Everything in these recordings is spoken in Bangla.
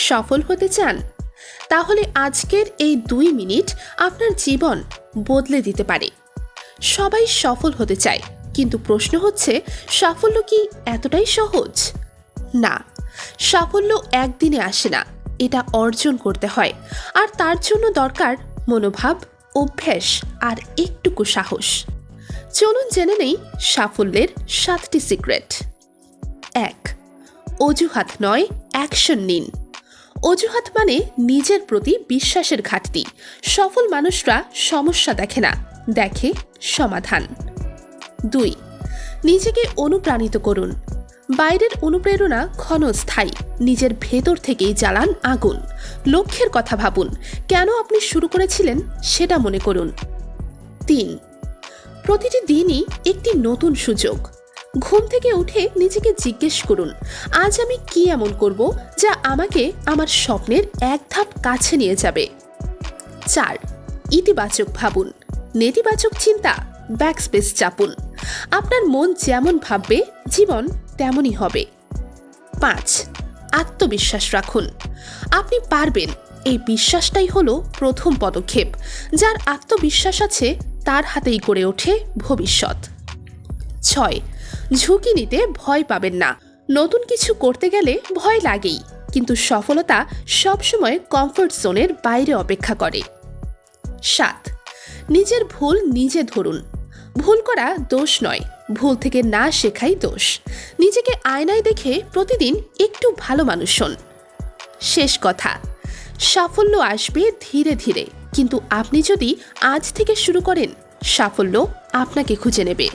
সফল হতে চান? তাহলে আজকের এই 2 মিনিট আপনার জীবন বদলে দিতে পারে। সবাই সফল হতে চায়, কিন্তু প্রশ্ন হচ্ছে, সাফল্য কি এতটাই সহজ? না, সাফল্য একদিনে আসে না, এটা অর্জন করতে হয়। আর তার জন্য দরকার মনোভাব, অভ্যাস আর একটুকু সাহস। চলুন জেনে নেই সাফল্যের 7টি সিক্রেট। 1. অজুহাত নয়, অ্যাকশন নিন। অজুহাত মানে নিজের প্রতি বিশ্বাসের ঘাটতি। সফল মানুষরা সমস্যা দেখে না, দেখে সমাধান। 2. নিজেকে অনুপ্রাণিত করুন। বাইরের অনুপ্রেরণা ক্ষণস্থায়ী, নিজের ভেতর থেকেই জ্বালান আগুন। লক্ষ্যের কথা ভাবুন, কেন আপনি শুরু করেছিলেন সেটা মনে করুন। 3. প্রতিটি দিনই একটি নতুন সুযোগ। ঘুম থেকে উঠে নিজেকে জিজ্ঞেস করুন, আজ আমি কি এমন করব যা আমাকে আমার স্বপ্নের এক ধাপ কাছে নিয়ে যাবে। 4. ইতিবাচক ভাবুন। নেতিবাচক চিন্তা ব্যাকস্পেস চাপুন। আপনার মন যেমন ভাববে জীবন তেমনই হবে। 5. আত্মবিশ্বাস রাখুন। আপনি পারবেন, এই বিশ্বাসটাই হলো প্রথম পদক্ষেপ। যার আত্মবিশ্বাস আছে তার হাতেই গড়ে ওঠে ভবিষ্যৎ। 6. ঝুঁকি নিতে ভয় পাবেন না। নতুন কিছু করতে গেলে ভয় লাগেই, কিন্তু সফলতা সবসময় কমফোর্ট জোনের বাইরে অপেক্ষা করে। 7. নিজের ভুল নিজে ধরুন। ভুল করা দোষ নয়, ভুল থেকে না শেখাই দোষ। নিজেকে আয়নায় দেখে প্রতিদিন একটু ভালো মানুষ হন। শেষ কথা, সাফল্য আসবে ধীরে ধীরে, কিন্তু আপনি যদি আজ থেকে শুরু করেন, সাফল্য আপনাকে খুঁজে নেবে।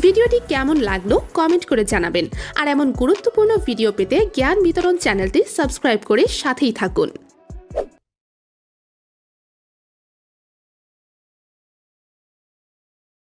ভিডিওটি কেমন লাগলো কমেন্ট করে জানাবেন। আর এমন গুরুত্বপূর্ণ ভিডিও পেতে জ্ঞান বিতরণ চ্যানেলটি সাবস্ক্রাইব করে সাথেই থাকুন।